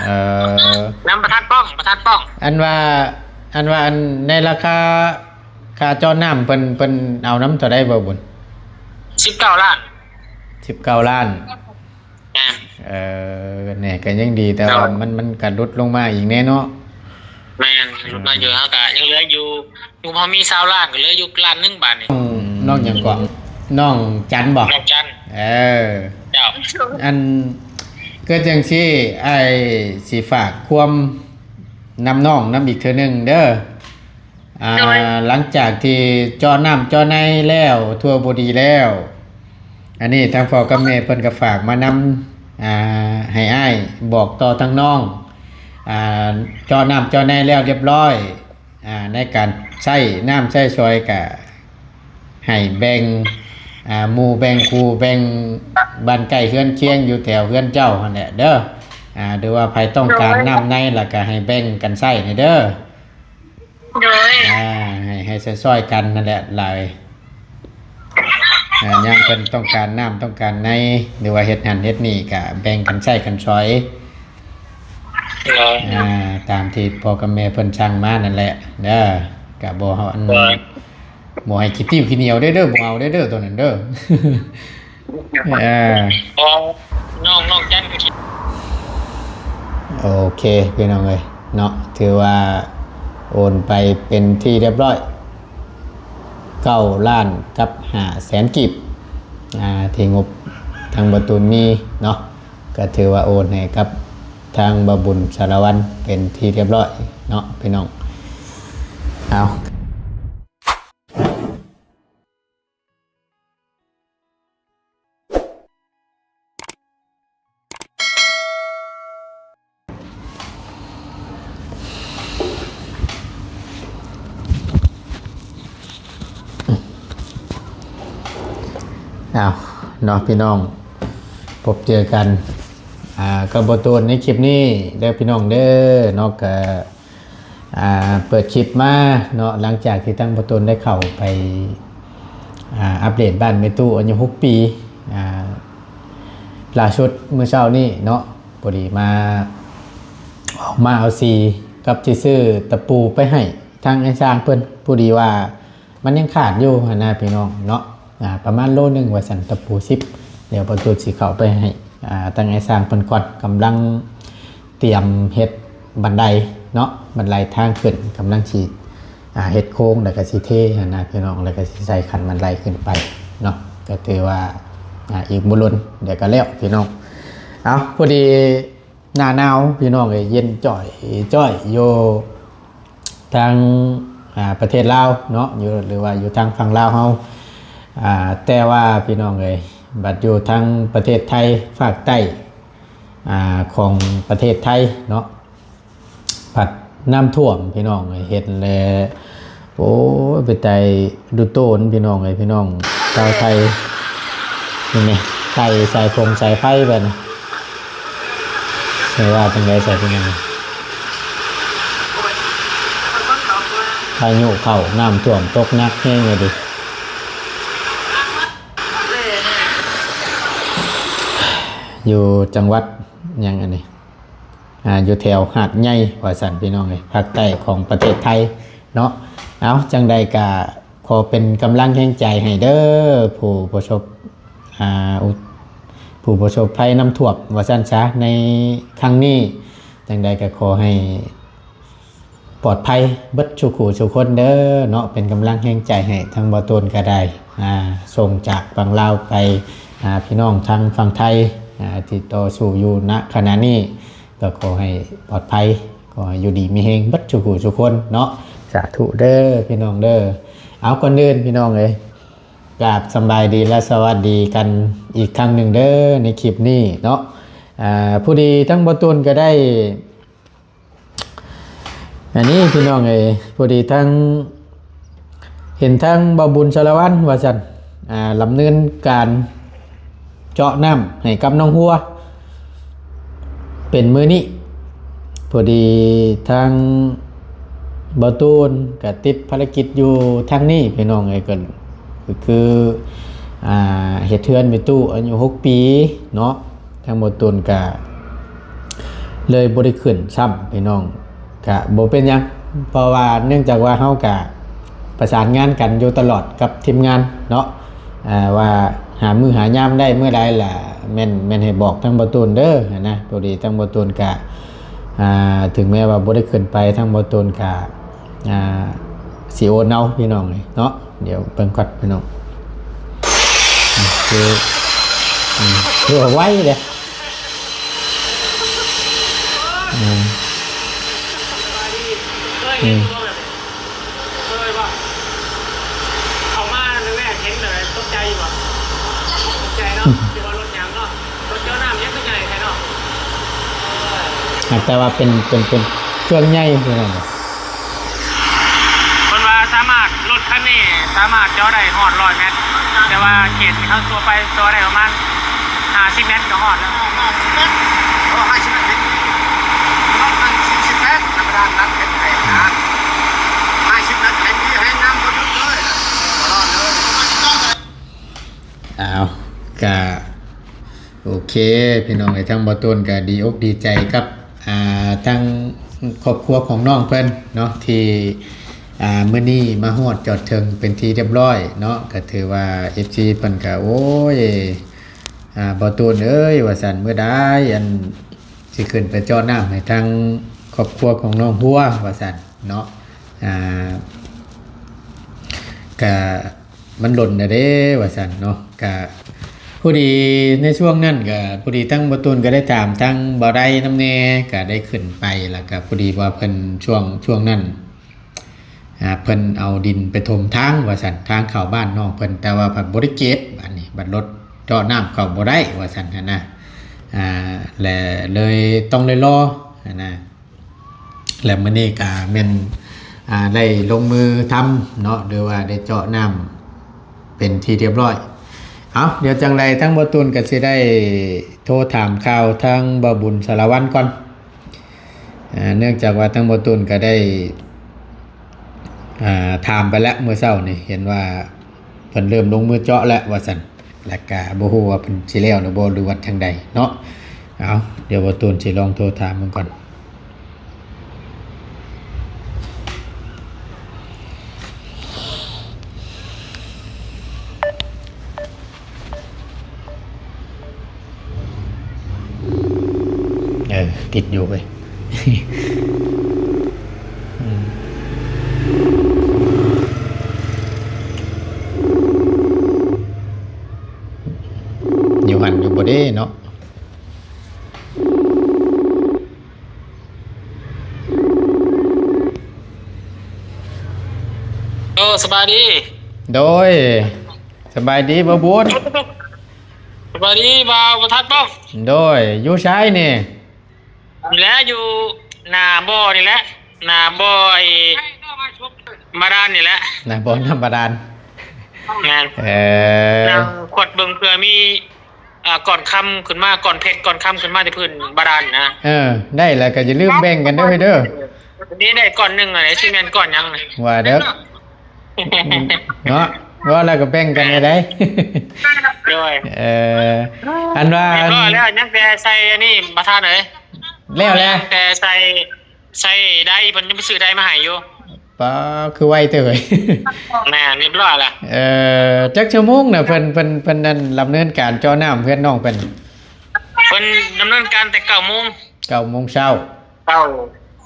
เอ่อน้ำประทัดป้องอันว่าอันในราคาค่าจอน้ำเพิ่นเอาน้ำเท่าใดบ่บุญ19 ล้าน19 ล้านอ่าเอ่เนี่ยก็ยังดีแต่เราว่ามันก็ลดลงมาอีกแน่เนาะแมนลดมาเยอะเขาก็ยังเหลืออยู่พอมี20 ล้านก็เหลืออยู่1 ล้านบาทนี่น้องหยังก็น้องจันบ่นอกจันเออเจ้าอันก็จังซี่ไอ้สิฝากความนำน้องนำอีกเทื่อหนึงเด้อหลังจากที่จอน้ำจอในแล้วทั่วบ่ดีแล้วอันนี้ทางพ่อกับแม่เพิ่นก็ฝากมานำให้อ้ายบอกต่อทางน้องอ่าจอน้ำจอในแล้วเรียบร้อยในการใช้น้ำใช้ซอยก็ให้แบ่งหมู่แบ่งคู่แบ่งบ้านใกล้เฮือนเคียงอยู่แถวเฮือนเจ้าหั่นแหละเด้อหรือว่าใครต้องการน้ำในแล้วก็ให้แบ่งกันใช้นี่เด้อโดยให้ซอยๆกันนั่นแหละหลายยังเพิ่นต้องการน้ำต้องการในหรือว่าเฮ็ดหันเฮ็ดนี่ก็แบ่งกันใช้กันซอยตามที่พ่อกับแม่เพิ่นสั่งมานั่นแหละเด้อก็บ่เฮาอันบ่ให้ขี้ติ้วขี้เหนียวเด้อบ่เอาเด้อตัวนั้นเด้อพอน้องจันก็คิดโอเคพี่น้องเอ้ยเนาะถือว่าโอนไปเป็นที่เรียบร้อย9 ล้านกับ500,000กีบที่งบทางบ่ตูนมีเนาะก็ถือว่าโอนให้กับทางบ่บุญสารวัตรเป็นที่เรียบร้อยเนาะพี่น้องเอาเนาะพี่น้องพบเจอกันกับบตูนในคลิปนี้เด้อพี่น้องเด้อเนาะก็เปิดคลิปมาเนาะหลังจากที่ตั้งบตูนได้เข้าไปอัปเดตบ้านเมตู้อายุ6 ปีล่าสุดเมื่อเช้านี้เนาะพอดีมาเอาซีกับที่ซื้อตะปูไปให้ทางไอ้สร้างเพิ่นพอดีว่ามันยังขาดอยู่นะพี่น้องเนาะประมาณโลนึงว่าสันตะปู10เดี๋ยวประตูสีเขาไปให้ตั้งไอ้สร้างเพิ่นก่อนกำลังเตรียมเฮ็ดบันไดเนาะบันไดทางขึ้นกำลังสิเฮ็ดโค้งแล้วก็สิเทนะพี่น้องแล้วก็สิใส่คันบันไดขึ้นไปเนาะก็ถือว่าอีกบ่ล้นเดี๋ยวก็แล้วพี่น้องเอาพอดีหน้าหนาวพี่น้องเอ้ยเย็นจ่อยอยู่ทางประเทศลาวเนาะอยู่หรือว่าอยู่ทางฝั่งลาวเฮาแต่ว่าพี่น้องเอ้ยบัดอยู่ทางประเทศไทยภาคใต้ของประเทศไทยเนาะผัดน้ำท่วมพี่น้องเอ้ยเห็นแล้วโอ้ไปไต่ดูโต้นพี่น้องเอ้ยพี่น้องชาวไทยนี่ไงใส่พงใส่ไฟไปนะไม่ว่าจังไดใส่พี่น้องพายุเข้าน้ำท่วมตกหนักแห้งเลยดิอยู่จังหวัดยังอันนี้อยู่แถวหาดใหญ่ว่าสันพี่น้องเลยภาคใต้ของประเทศไทยเนาะเอาจังใดกะขอเป็นกำลังแห่งใจให้เด้อผู้ประสบภัยน้ำท่วมว่าสันซะในครั้งนี้จังใดก็ขอให้ปลอดภัยเบิดชุขู่ชุคนเด้อเนาะเป็นกำลังแห่งใจให้ทางบ่ตูนก็ได้ส่งจากฝั่งลาวไปพี่น้องทางฝั่งไทยที่ต่อสู้อยู่ณขณะนี้ก็ขอให้ปลอดภัยขอให้อยู่ดีมีเฮงบัดชุกุทุกคนเนาะสาธุเด้อพี่น้องเด้อเอาก่อนอื่นพี่น้องเอ้ยกราบสบายดีและสวัสดีกันอีกครั้งหนึ่งเด้อในคลิปนี้เนาะผู้ดีทั้งบ่ตูนก็ได้อันนี้พี่น้องเอ้ยผู้ดีทั้งเห็นทั้งบ่บุญสารวัตรว่าซั่นลำเนินการเจาะน้ำให้กับน้องหัวเป็นมือนี้พอดีทางบ่ตูนก็ติดภารกิจอยู่ทางนี้พี่น้องไอ้ก็คือเฮ็ดเทือนไปตู้อายุ6 ปีเนาะทางบ่ตูนก็ เลยบ่ได้ขึ้นซ้ำพี่น้องก็บ่เป็นหยังเพราะว่าเนื่องจากว่าเฮาก็ประสานงานกันอยู่ตลอดกับทีมงานเนาะว่าหามื้อหายามได้เมื่อใดล่ะแม่นให้บอกทางบ่ตูนเด้อนะพอดีทางบ่ตูนก็ถึงแม้ว่าบ่ได้ขึ้นไปทางบ่ตูนก็สิโอนเอาพี่น้องเนาะเดี๋ยวเบิ่งก่อนพี่น้องคือว่าไว้เด้เคยป่ะเอามาแรกเห็นเลยตกใจป่ะตกใจเนาะที่ว่ารถยางเนาะรถเจ้าน้ำยังไม่ใหญ่ใครเนาะแต่ว่าเป็นเครื่องใหญ่พี่น้องคนว่าสามารถรถคันนี้สามารถเจาะได้หอด100 เมตรแต่ว่าเขตที่เขาตัวไปเจาะได้ประมาณ50 เมตรก็หอดแล้ว50 เมตร50 เมตรน้องมัน40 เมตรธรรมดานัดเห็นไหมนะ50 เมตรให้มีให้น้ำรถเลยรอดเลยก็โอเคพี่น้องทั้งบ่ตูนก็ดีอกดีใจกับทั้งครอบครัวของน้องเพิ่นเนาะที่มื้อนี้มาฮอดจอดถึงเป็นที่เรียบร้อยเนาะก็ถือว่า FC เพิ่นก็โอ้ยบ่ตูนเอ้ยว่าซั่นมื้อใดอันสิขึ้นไปจอดน้ำให้ทั้งครอบครัวของน้องหัวว่าซั่นเนาะก็มันหล่นน่ะเด้ว่าซั่นเนาะก็พอดีในช่วงนั้นก็พอดีทั้งบ่ตูนก็ได้ตามทั้งบ่ได้น้ำแน่ก็ได้ขึ้นไปแล้วก็พอดีว่าเพิ่นช่วงนั้นเพิ่นเอาดินไปถมทางว่าซั่นทางเข้าบ้านน้องเพิ่นแต่ว่าเพิ่นบ่ได้เก็บอันนี้บัดรถเจาะน้ำเข้าบ่ได้ว่าซั่นนะและเลยต้องเลยรอนะแล้วมื้อนี้ก็แม่นได้ลงมือทำเนาะหรือว่าได้เจาะน้ำเป็นที่เรียบร้อยเดี๋ยวจังไรทั้งบ่ตูนก็สิได้โทรถามข่าวทั้งบ่บุญสารวัตรก่อนเนื่องจากว่าทั้งบ่ตูนก็ได้ถามไปแล้วเมื่อเช้านี่เห็นว่าเพิ่นเริ่มลงมือเจาะแล้วว่าซั่นแล้วก็บ่ฮู้ว่าเพิ่นสิแล้วหรือบ่หรือว่าทางใดเนาะเดี๋ยวบ่ตูนสิลองโทรถามมันก่อนติดอยู่ไปอยู่หันอยู่บ่ได้เนาะสบายดีโดยสบายดีบ่บุญสบายดีบ่าวบ่ทัดป้องโดยอยู่ชายนี่นี่แหละอยู่หน้าบ่อนี่แหละหน้าบ่อไอ้มาดานนี่แหละหน้าบ่อน้ำบาดาลงานนั่งขวดเบิ่งเผื่อมีก่อนค่ำขึ้นมาก่อนเพชรก่อนค่ำขึ้นมาที่พื้นบาดาลนะได้แล้วก็อย่าลืมแบ่งกันเด้อเด้อนี่ได้ก่อนนึงอะไรสิแม่นก่อนยังว่าเด้อเนาะว่าแล้วก็แบ่งกันได้ด้วยอันว่าแล้วยังแต่ใส่อันนี้ประธานเอ้ยแล้วแต่ใส่ได้เพิ่นยังไปซื้อได้มาให้อยู่ป้าคือไวเตยแม่เรียบร้อยล่ะจักชั่วโมงน่ะเพิ่นนั่นดำเนินการเจาะน้ำเพื่อนน้องเพิ่นดำเนินการแต่9 โมง9 โมงเช้า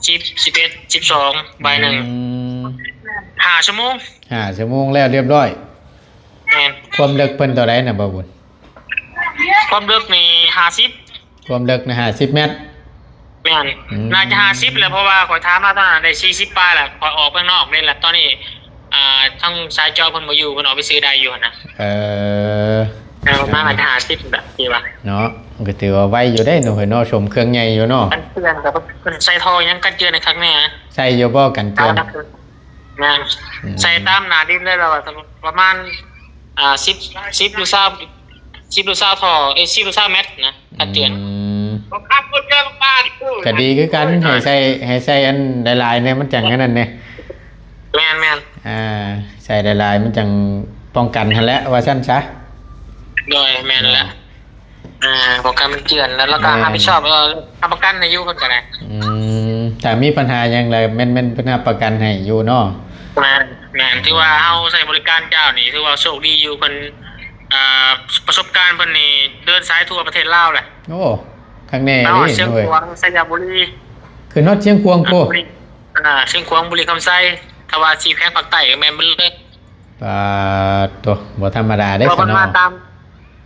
10 11 12บ่าย1 5 ชั่วโมง5 ชั่วโมงแล้วเรียบร้อยความลึกเพิ่นเท่าใดน่ะบ่บุญความลึกนี่50ความลึกน่ะ50 เมตรแม่นน่าจะ50แหละเพราะว่าข่อยถามมาตอนนั้นได้40ปลายแหละข่อยออกข้างนอกนี่แหละตอนนี้ทั้งสายจอเพิ่นบ่อยู่เพิ่นออกไปซื้อได้อยู่นะประมาณ50แบบนี้ว่าเนาะก็ถือว่าไวอยู่ได้เนาะเนาะชมเครื่องใหญ่อยู่เนาะกันเตือนแต่เพิ่นใส่ท่อยังกันเตือนในครั้งนี้ใส่อยู่บ่กันเตือนแม่นใส่ตามหน้าดินเลยแล้วประมาณ10 หรือ20ท่อ10 หรือ20 เมตรนะกันเตือนครับคนเยอะมากๆก็ดีคือกันให้ใส่อันหลายๆเนี่ยมันจังนั้นเนี่ยแม่นใส่หลายๆมันจังป้องกันหั่นแหละว่าซั่นซะโดยแม่นแหละ ประกันมันเจือนแล้วก็รับผิดชอบรับประกันในยุคนกันนะ แต่มีปัญหาอย่างไรแม่นปัญหาประกันให้อยู่เนาะแม่นที่ว่าเอาใส่บริการเจ้านี่ถือว่าโชคดีอยู่เพิ่นประสบการณ์เพิ่นนี่เดินสายทั่วประเทศลาวแหละโอ้ข้างแน่นี่เชียงขวางสยามบุรีคือนอดเชียงควงโพเชียงขวางบุรีคำไซทว่าสีแพงภาคใต้ก็แม่นเบิ่เลยตัวบ่ธรรมดาได้ขนาด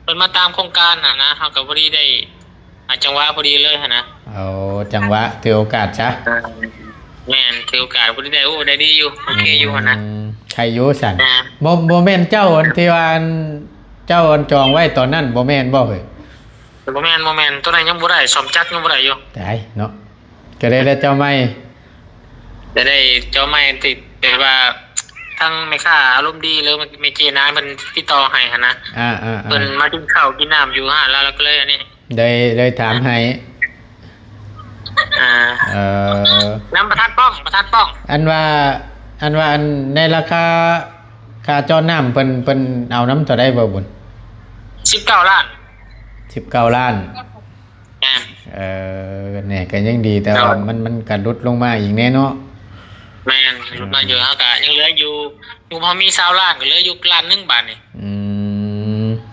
มันมาตามโครงการนะเฮาก็บ่ได้จังหวะพอดีเลยนะเอาจังหวะถือโอกาสซะแม่นถือโอกาสพอดีได้ได้ดีอยู่โอเคอยู่นะใครอยู่สั่นบ่แม่นเจ้าอันที่ว่าเจ้าอันจองไว้ตอนนั้นบ่แม่นบ่เฮ้ยบ่แม่นตัวนั้นยังบ่ได้ซ่อมจักยังบ่ได้อยู่ได้เนาะก็ได้เจ้าใหม่ได้เจ้าใหม่ติดแต่ว่าทั้งแม่ค้าอารมณ์ดีหรือแม่เจนายเพิ่นติดต่อให้หั่นนะเพิ่นมากินข้าวกินน้ำอยู่หาแล้วก็เลยอันนี้ได้ถามให้น้ำประทัดป้องอันว่าในราคาค่าจอน้ำเพิ่นเอาน้ำเท่าใดบ่บุญ19 ล้านเนี่ยก็ยังดีแต่ว่ามันก็ลดลงมาอีกแน่เนาะแม่นลดมาเยอะเฮาก็ยังเหลืออยู่พอมี20 ล้านก็เหลืออยู่ล้านนึงบาทนี่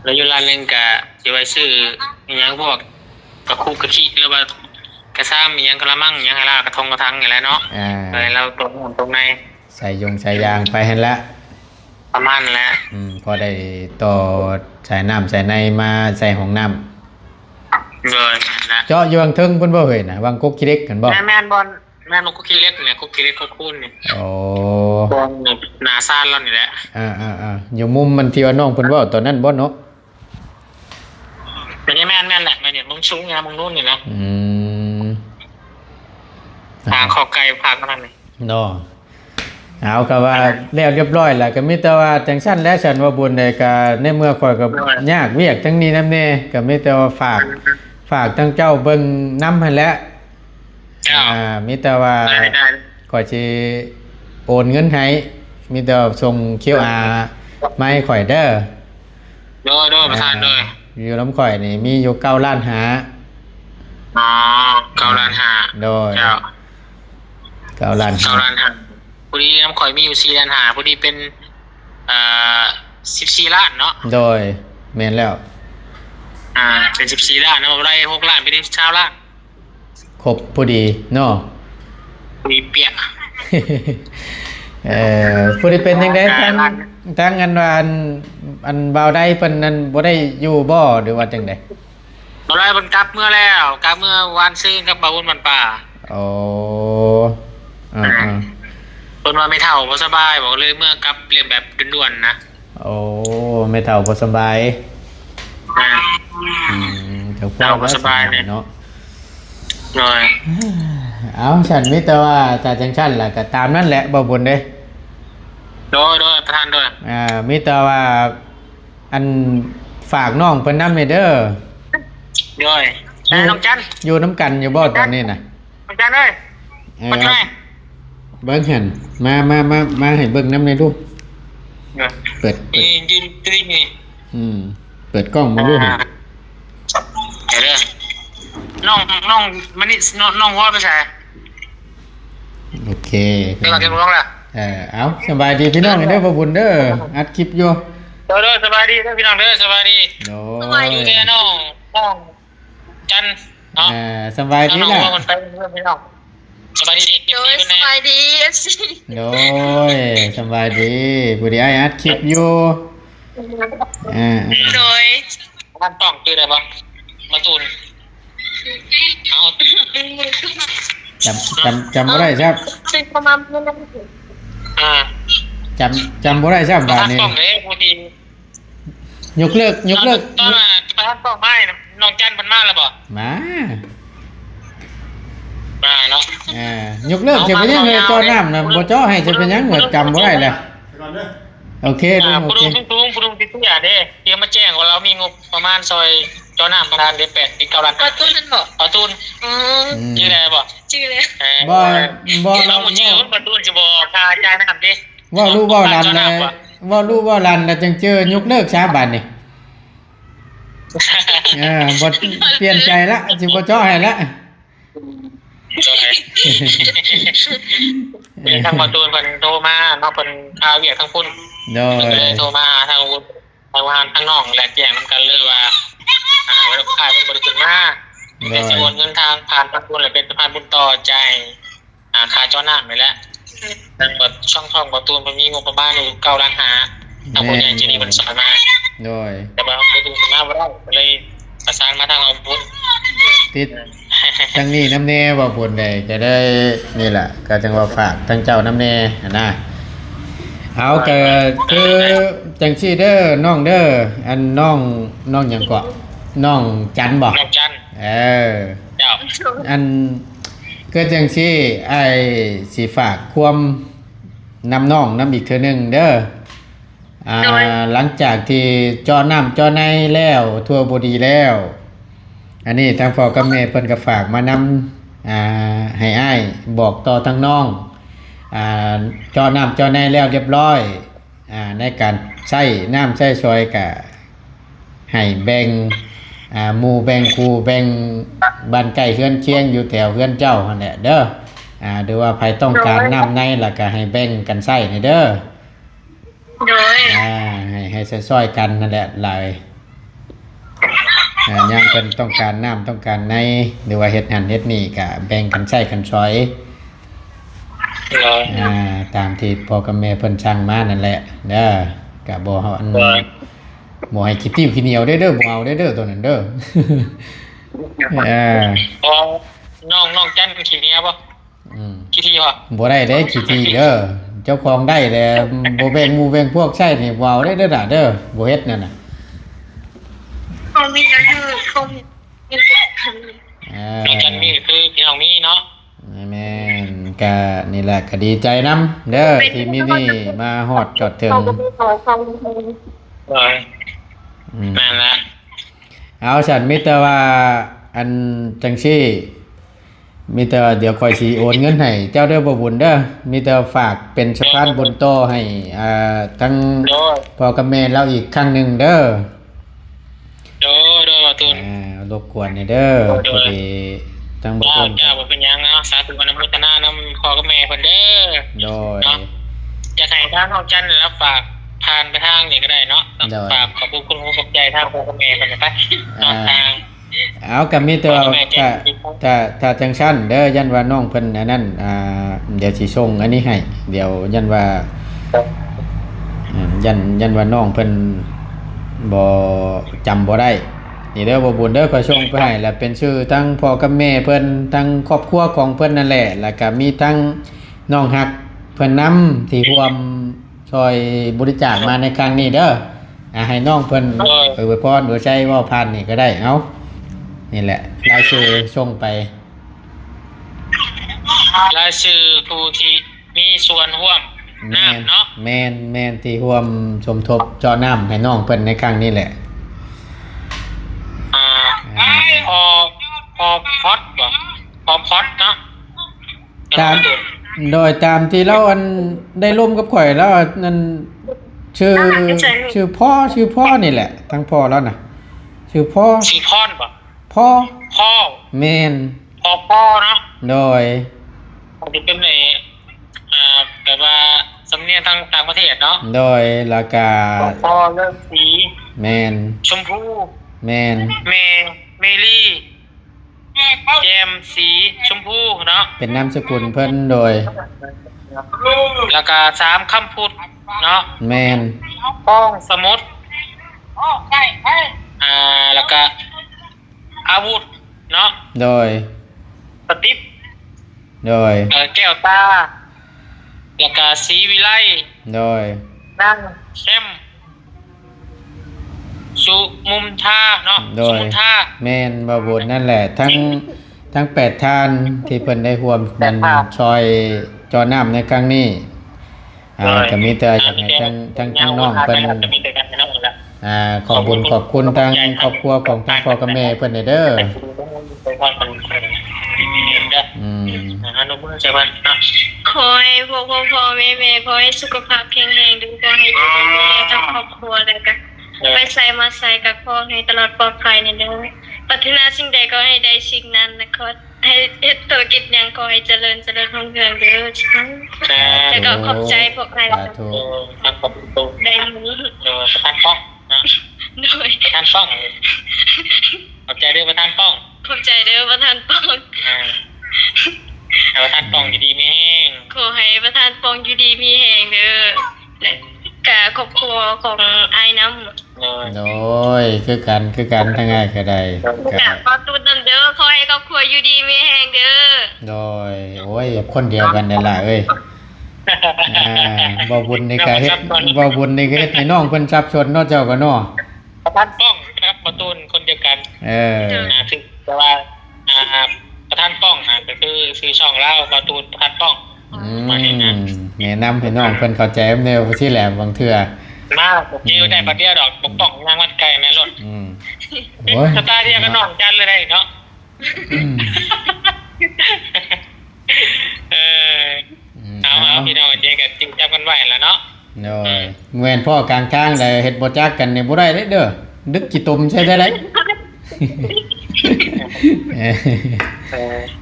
เหลืออยู่ล้านนึงก็สิไว้ซื้ออีหยังพวกกระคุกกระขี้หรือว่ากระซ้ำอีหยังกระมังอีหยังอะไรกระทงกระทังนี่แหละเนาะเราตรงในใส่ยางไปหั่นละประมาณนั้นแหละพอได้ต่อสายน้ำสายในมาใส่ห้องน้ำเลยนะเจาะอยู่วังเทิงเพิ่นบ่เฮ้ยนะวังกกขี้เล็กกันบ่แม่นบอลแม่นกกขี้เล็กเนี่ยกกขี้เล็กกกคูนนี่โอ้บอลหน้าซ่านแล้วนี่แหละอยู่มุมมันที่ว่าน้องเพิ่นเว้าตอนนั้นบ่เนาะเป็นแม่นแหละแม่เนี่ยมึงชุ้งไงมึงนู่นนี่นะทางขอไกลพากันนั่นนี่เนาะเอาก็ว่าแล้วเรียบร้อยแล้วก็มีแต่ว่าจังซั่นแล้วฉันว่าบุญได้ก็ในเมื่อข่อยก็ยากเวียกทั้งนี้นำแน่ก็มีแต่ว่าฝากทั้งเจ้าเบิ่งนำหั่นแหละมีแต่ว่าข่อยสิโอนเงินให้มีแต่ส่ง QR มาให้ข่อยเด้อโดยประธานโดยอยู่ลำข่อยนี่มีอยู่9 ล้านหา9 ล้านหาโดย9 ล้านพอดีน้ำข่อยมีอยู่4 ล้านหาพอดีเป็น14 ล้านเนาะโดยแม่นแล้วเป็น14 ล้านนะบ่ได้6 ล้านไปได้20 ล้านครบพอดีเนาะมีเปียกพอดีเป็นจังได๋ทั้งอันบ่าวได้เพิ่นนั้นบ่ได้อยู่บ่หรือว่าจังได๋บ่ได้เพิ่นกลับเมื่อแล้วกลับเมื่อวานซื่นกับบ่าวบุญบ้านป่าโอ้เพิ่นว่าไม่เท่าบ่สบายบอกเลยเมื่อกลับเรียนแบบด่วนๆนะโอ้ไม่เท่าบ่สบายเท่าบ่สบายเนาะเอาฉันมีแต่ว่าจากจังชั้นแหละก็ตามนั่นแหละบ่บุญเด้โดยประธานโดยมีแต่ว่าอันฝากน้องเพิ่นนำเด้อโดยน้องจันอยู่น้ำกันอยู่บ่ตอนนี้น่ะน้องจันเอ้ยมาจังได๋เบิ่งหั่นมาให้เบิ่งนำในรูปเปิดยืนตรินี่เปิดกล้องมาดูเด้อน้องมันนี่น้องวอดไปใช่โอเคเดี๋ยวกินร้องแล้วเอาสบายดีพี่น้องเด้อบ่บุญเด้ออัดคลิปอยู่เด้อสบายดีเด้อพี่น้องเด้อสบายดีสบายดีเด้อน้องจันเนาะสบายดีล่ะสบายดีสบายดีโดยสบายดีผู้ดีอัดคลิปอยู่โดยท่านต้องชื่ออะไรบ่มาตูนเอาจำบ่ได้ครับจำบ่ได้ครับบาดนี้ยกเลิกตอนประธานต้องไม่น้องจันเพิ่นมาแล้วบ่มาเนาะยกเลิกจะเป็นยังไงจอน้ำน่ะบ่จ่อให้จะเป็นยังเหมือนจำบ่ได้แหละโอเคผู้ลุงติดตัวเด้เตรียมมาแจ้งว่าเรามีงบประมาณซอยจอน้ำประธานเดือน8ปี9 ล้านประตูนั่นบ่ประตูชื่ออะไรบ่ชื่อเลยบ่เราบ่ชื่อประตูสิบ่ค่าจ่ายน้ำดิว่ารู้ว่ารันแล้วจังเจอยกเลิกช้าบัดนี่ บ่เปลี่ยนใจละสิบ่เจาะให้ละ มีทางประตูเพิ่นโทรมาเนาะเพิ่นพาเวียกทั้งพุ่น โด เพิ่น ย ก็เลยโทรมาทางวุฒิทางวานทางน้องและแจ้งนำกันเลยว่าเวลาขายเป็นบริขึ้นมาเป็นสิโอนเงินทางผ่านประตูและเป็นผ่านบุญต่อใจค่าเจ้าหน้าไปแล้วทางช่องทองประตูมันมีงบประมาณอยู่9 ล้านหาทางผู้ใหญ่ใจดีเพิ่นสอนมา โดย แต่ว่าประตูขึ้นมาบ่ได้ก็เลยประสานมาทางอาวุธ ติดทั้งนี้น้ำแน่บ่ผลได้จะได้นี่แหละก็จังว่าฝากทั้งเจ้าน้ำแน่นะเอาก็คือจังซี่เด้อน้องเด้ออันน้องหยังเกาะน้องจันบ่ นอกจัน เออ เจ้า อันก็จังซี่ไอ้สิฝากความนำน้องนำอีกเทื่อหนึงเด้อหลังจากที่จอน้ำจอในแล้วทั่วบ่ดีแล้ว อันนี้ทางพ่อกับแม่เพิ่นก็ฝากมานำให้อ้ายบอกต่อทางน้องจอน้ำจอในแล้วเรียบร้อยในการใช้น้ำใช้ซอยก็ให้แบ่งหมู่แบ่งครูแบ่งบ้านใกล้เฮือนเคียงอยู่แถวเฮือนเจ้าหั่นแหละเด้อหรือว่าใครต้องการน้ำในแล้วก็ให้แบ่งกันใช้นี่เด้อ โดย ให้ซอยๆกันนั่นแหละหลายยามเพิ่นต้องการน้ำต้องการในหรือว่าเฮ็ดหันเฮ็ดนี่ก็แบ่งกันใช้กันซอยตามที่พ่อกับแม่เพิ่นสั่งมานั่นแหละเด้อก็บ่เฮาอันบ่ให้ขี้ติ้วขี้เหนียวเด้อบ่เอาเด้อตัวนั้นเด้อ น้องจันขี้เนี้ยบ่ขี้ที่บ่ บ่ได้เด้ขี้ที่เด้อเจ้าของได้แต่บ่แบ่งหมู่แบ่งพวกใช้นี่บ่เอาเด้อล่ะเด้อบ่เฮ็ดนั่นน่ะ เขามีกันคือเขามีกัน น้องจันมีคือพี่น้องมีเนาะ แม่นก็นี่แหละก็ดีใจนํเด้อที่มีนี่มาฮอดจอดถึง เขาก็ไม่ขอเขา แม่นละ เอาฉันมีแต่ว่าอันจังซี่มีแต่เดี๋ยวค่อยสิโอนเงินให้เจ้าเด้อบ่บุญเด้อมีแต่ฝากเป็นสะพานบุญต่อให้ทั้งพ่อกับแม่เราอีกครั้งหนึงเด้อ โดประตู รบกวนนี่เด้อพอดีทั้งบ่ต้น จ้าบ่เป็นหยังเนาะสาธุอนุโมทนานำพ่อกับแม่เพิ่นเด้อ โดย เนาะจะให้ทางน้องจันแล้วฝากผ่านไปทางนี่ก็ได้เนาะฝากขอบคุณขอบใจทางพ่อกับแม่เพิ่นไปนอกทาง เอาก็มีแต่ว่าถ้าจังซั่นเด้อยันว่าน้องเพิ่นอันนั้นเดี๋ยวสิส่งอันนี้ให้เดี๋ยวยันว่ายันว่าน้องเพิ่นบ่จำบ่ได้นี่เด้อบ่บุญเด้อขอส่งไปให้แล้วเป็นชื่อทั้งพ่อกับแม่เพิ่นทั้งครอบครัวของเพิ่นนั่นแหละแล้วก็มีทั้งน้องฮักเพิ่นนำที่ร่วมช่วยบริจาคมาในครั้งนี้เด้อให้น้องเพิ่นอวยพรโดยใช้ว่าผ่านนี่ก็ได้เอานี่แหละรายชื่อส่งไป รายชื่อผู้ที่มีส่วนร่วมน้ำเนาะ แม่นที่ร่วมสมทบจอน้ำให้น้องเพิ่นในครั้งนี้แหละพอพอดบ่พอพอดเนาะ ตามโดยตามที่เราอันได้ร่วมกับข่อยแล้วนั่นชื่อพ่อนี่แหละทั้งพ่อแล้วน่ะชื่อพ่อ ชื่อพรบ่ พ่อ พ่อ แม่น พ่อเนาะ โดย จะเป็นในแต่ว่าสำเนียงทางต่างประเทศเนาะ โดยแล้วก็ พ่อเริ่มสี แม่น ชมพู แม่น เมลี่แจมสีชมพูเนาะ เป็นนามสกุลเพิ่นโดย แล้วก็3คำพูดเนาะ แม่น ป้องสมุดแล้วก็อาวุธเนาะ โดย สติ๊บ โดย แก้วตาแล้วก็สีวิไล โดย นั่งเข้มสุมุมท่าเนาะ โด สุ ย มุมท่า แม่นบ่บุญนั่นแหละทั้ง8ท่านที่เพิ่นได้ร่วมกันช่วยจอน้ำในครั้งนี้ก็มีแต่อยากให้ทั้งน้องเพิ่น จะมีแต่กันทั้งหมดแล้ว ขอบคุณทางครอบครัวของทั้งพ่อกับแม่เพิ่นเด้อ ไปพรเป็นอนุโมทนาเนาะ ขอให้พวกพ่อแม่ขอให้สุขภาพแข็งแรงดูขอให้อยู่ดีมีทั้งครอบครัวแล้วก็ ไปใส่มาใส่กับพ่อให้ตลอดปลอดภัยในเด้อปรารถนาสิ่งใดก็ให้ได้สิ่งนั้นนะคะให้เฮ็ดธุรกิจหยังก็ให้เจริญรุ่งเรืองเด้อฉันแล้วก็ขอบใจพวกนาย สาธุ ทางประตู ได้มื้อ ประธานป้องนะ โดย ประธานป้องขอบใจด้วยประธานป้อง ขอบใจเด้อประธานปอง ประธานป้องดีๆไม่แห้ง ขอให้ประธานปองอยู่ดีมีแฮงเด้อและกะครอบครัวของอ้ายนำ โดยคือกันทั้งง่ายก็ได้ก็ กะขอตูนนำเด้อขอให้ครอบครัวอยู่ดีมีแฮงเด้อ โดยโอ้ยคนเดียวกันนั่นล่ะเอ้ยบ่บุญนี่ก็เฮ็ดบ่บุญนี่ก็เฮ็ดให้น้องเพิ่นทรัพย์ชนเนาะเจ้าก็เนาะ ประธานป้องครับประตูนคนเดียวกัน ถึงแต่ว่าประธานป้องก็คือซื้อช่องเล่าประตูนประธานป้อง แนะนำให้น้องเพิ่นเข้าใจแนวที่แหลมบางเทื่อ มาผมยืได้ประเดี๋ยวดอกปกป้องนางวัดไก่แม่รถ โอ้ย สตาร์เดียวก็น้องจันเลยได้เนาะเอาพี่น้องเจ๊กับจริงจับกันไว้แล้วเนาะ โดยเมื่อนพ่อกลางทางได้เฮ็ดบ่จักกันนี่บ่ได้เด้อดึกกี่ตุ่มใช่ได้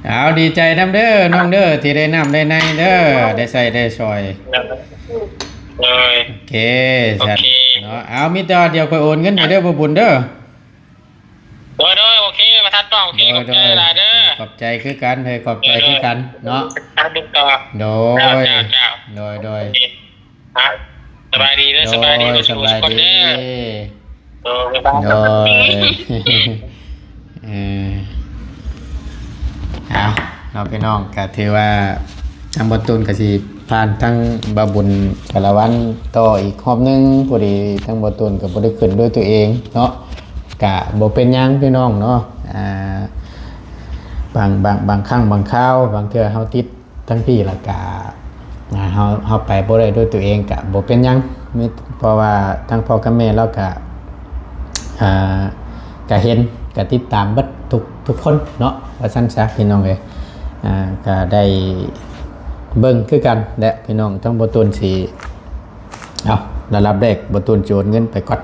เอาดีใจนำเด้อน้องเด้อที่ได้น้ำได้ในเด้อได้ใส่ได้ซอย เลย โอเคจัดเนาะเอามีแต่เดี๋ยวค่อยโอนเงินให้เด้อบ่บุญเด้อ โดยโอเคประธานป้องโอเคขอบใจหลายเด้อ ขอบใจคือกันเฮ้ยขอบใจคือกันเนาะ ทางดึงต่อ โดยโดย สบายดีเด้อสบายดี สบายดี โดย เอาเราพี่น้องก็ถือว่าทางบตุนก็สิผ่านทั้งบาบุญสารวัตรต่ออีกรอบนึงพอดีทั้งบตุนก็บ่ได้ขึ้นด้วยตัวเองเนาะก็บ่เป็นหยังพี่น้องเนาะบางครั้งบางคราวบางเทื่อเฮาติดทั้งพี่แล้วก็เฮาไปบ่ได้ด้วยตัวเองก็บ่เป็นหยังเพราะว่าทั้งพ่อกับแม่เราก็ก็เห็นก็ติดตามเบิดทุกคนเนาะว่าซั่นซะพี่น้องเอ้ยก็ได้เบิ่งคือกันและพี่น้องทั้งบ่ตูนสิเอาระดับแรกบ่ตูนโจรเงินไปก่อน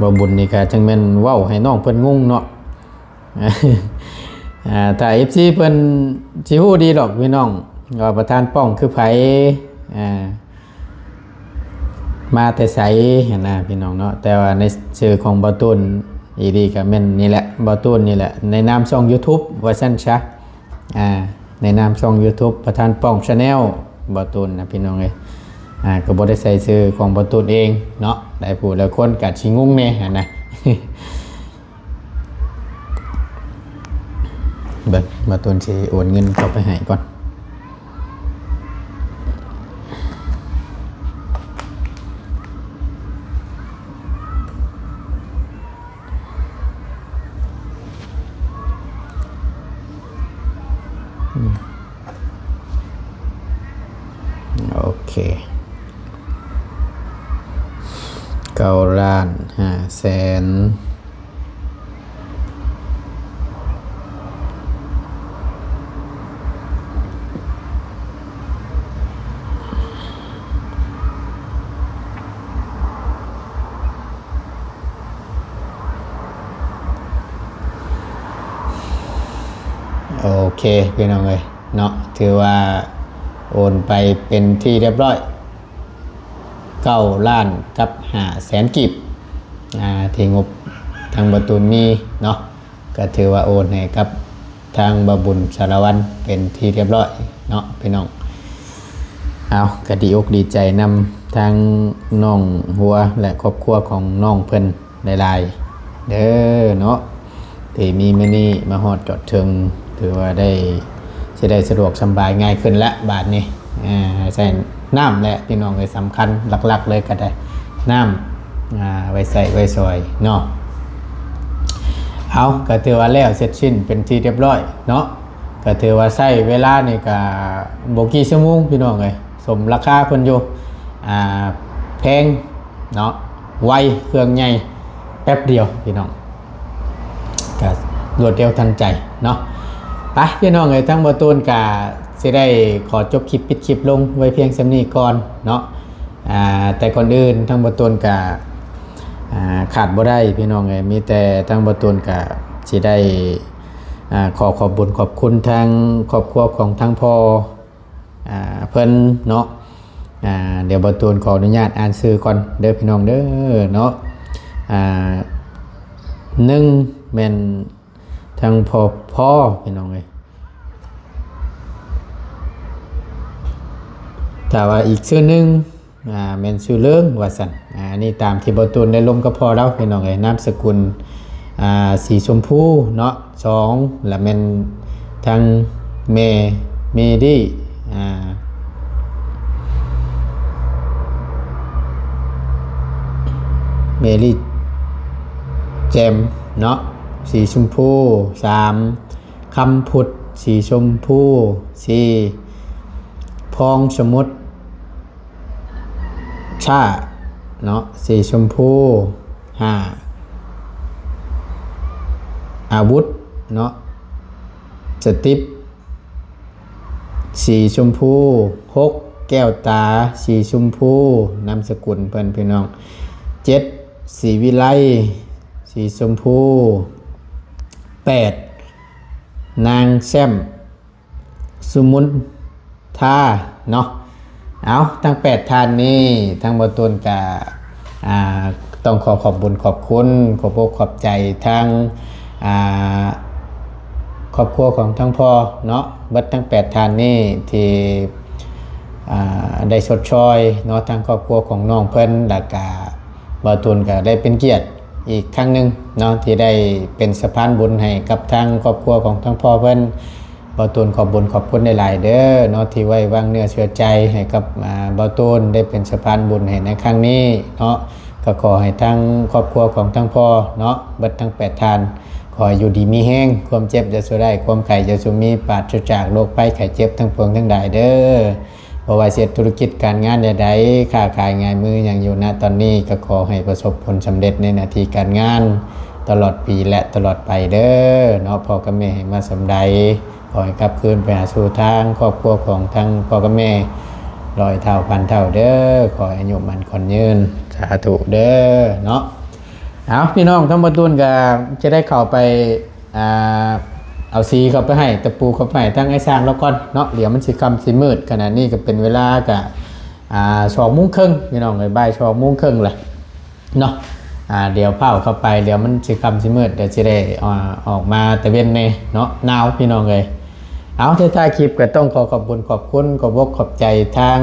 บ่บุญนี่ก็จังแม่นเว้าให้น้องเพิ่นงงเนาะถ้า FC เพิ่นสิฮู้ดีดอกพี่น้องว่าประธานป้องคือไผมาแต่ไสเห็นนะพี่น้องเนาะแต่ว่าในชื่อของบ่ตูนอีดีก็แม่นนี่แหละบ่ตูนนี่แหละในนามช่อง YouTube ว่าซั่นซะในนามช่อง YouTube ประธานป้อง Channel บ่ตูนนะพี่น้องเอ้ยก็บ่ได้ใส่ชื่อของบ่ตูนเองเนาะได้ผู้แล้วคนก็สิงงแน่หั่นนะ เบิ่งบ่ตูนสิโอนเงินเข้าไปให้ก่อนโอเค9,500,000โอเคพี่น้องเอ้ยเนาะถือว่าโอนไปเป็นที่เรียบร้อย9,500,000 กีบที่งบทางประตูมีเนาะก็ถือว่าโอนให้กับทางบบุญสารวัตรเป็นที่เรียบร้อยเนาะพี่น้องเอาก็ดีอกดีใจนำทางน้องหัวและครอบครัวของน้องเพิ่นหลายๆเด้อเนาะที่มีมื้อนี้มาฮอดจอดถึงถือว่าจะได้สะดวกสบายง่ายขึ้นละบาทนี้ใส่น้ำแหละพี่น้องเลยสำคัญหลักๆเลยก็ได้น้ำไว้ใส่ไว้ซอยเนาะเอาก็ถือว่าแล้วเสร็จสิ้นเป็นที่เรียบร้อยเนาะก็ถือว่าใช้เวลานี่ก็บ่กี่ชั่วโมงพี่น้องเลยสมราคาเพิ่นอยู่แพงเนาะไวเครื่องใหญ่แป๊บเดียวพี่น้องก็รวดเร็วทันใจเนาะไปพี่น้องเอ้ยทั้งบ่ตูนก็สิได้ขอจบคลิปปิดคลิปลงไว้เพียงส่ำนี้ก่อนเนาะ แต่คนอื่นทั้งบ่ตูนก็ขาดบ่ได้พี่น้องเอ้ยมีแต่ทั้งบ่ตูนก็สิได้ขอบบุญขอบคุณทางครอบครัวของทั้งพ่อเพิ่นเนาะเดี๋ยวบ่ตูนขออนุญาตอ่านชื่อก่อนเด้อพี่น้องเด้อเนาะหนึ่งแม่นทางพ่อพี่น้องเอ้ยแต่ว่าอีกชื่อหนึ่งแม่นชื่อเรื่องว่าซั่นนี่ตามที่บ่ตูนได้ลงกับพ่อเราพี่น้องเอ้ยนามสกุลสีชมพูเนาะ2แล้วแม่นทางเมดี้เมลี่เจมเนาะสีชมพู3คำพุทธสีชมพู4พองสมุทรชาเนาะสีชมพู5อาวุธเนาะสติปสีชมพู6แก้วตาสีชมพูนามสกุลเพิ่นพี่น้อง7สีวิไลสีชมพู8นางแซมสุมุนทาเนาะเอาทั้ง8ท่านนี้ทั้งบ่ตูนก็ต้องขอบบุญขอบคุณขอบอกขอบใจทั้งครอบครัวของทั้งพ่อเนาะเบิดทั้ง8ท่านนี้ที่ได้ชดเชยเนาะทั้งครอบครัวของน้องเพิ่นแล้วก็บ่ตูนก็ได้เป็นเกียรติอีกครั้งหนึ่งเนาะที่ได้เป็นสะพานบุญให้กับทางครอบครัวของทั้งพ่อเพิ่นบ่ตูนขอบบุญขอบคุณหลายๆเด้อเนาะที่ไว้วางเนื้อเชื่อใจให้กับบ่ตูนได้เป็นสะพานบุญให้ในครั้งนี้เนาะก็ขอให้ทั้งครอบครัวของทั้งพ่อเนาะเบิดทั้ง8ท่านขออยู่ดีมีแห้งความเจ็บจะสู้ได้ความไข้จะสู้มีปราศจากโรคภัยไข้เจ็บทั้งปวงทั้งใดเด้อบ่ว่าเสียธุรกิจการงานใดๆค้าขายงานมืออย่างอยู่ณตอนนี้ก็ขอให้ประสบผลสำเร็จในหน้าที่การงานตลอดปีและตลอดไปเด้อเนาะพ่อกับแม่ให้มาสำใดขอให้กลับคืนไปหาสู่ทางครอบครัวของทั้งพ่อกับแม่100 เท่าพันเท่าเด้อขอให้อายุมันคนยืนสาธุเด้อเนาะเอาพี่น้องทั้งบ่ตูนก็จะได้เข้าไปเอาสีเข้าไปให้ตะปูเข้าไปทั้งไอ้สร้างแล้วก่อนเนาะเดี๋ยวมันสิค่ำสิมืดขนาดนี้ก็เป็นเวลากะ2:30พี่น้องเอ้ยบ่าย2:30แหละเนาะเดี๋ยวเผาเข้าไปเดี๋ยวมันสิค่ำสิมืดเดี๋ยวสิได้ออกมาตะเวนในเนาะหนาวพี่น้องเอ้ยเอาท้ายคลิปก็ต้องขอบคุณขอบคุณขอบขอบใจทาง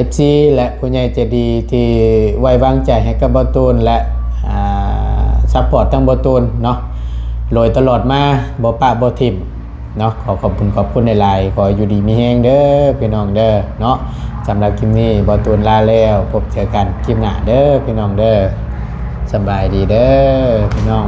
FC และผู้ใหญ่ใจดีที่ไว้วางใจให้กับบ่ตูนและซัพพอร์ตทั้งบ่ตูนเนาะโดยตลอดมาบ่ปะบ่ทิ่มเนาะขอบคุณหลายๆขออยู่ดีมีแฮงเด้อพี่น้องเด้อเนาะสำหรับคลิปนี้บ่ตูนลาแล้วพบเจอกันคลิปหน้าเด้อพี่น้องเด้อสบายดีเด้อพี่น้อง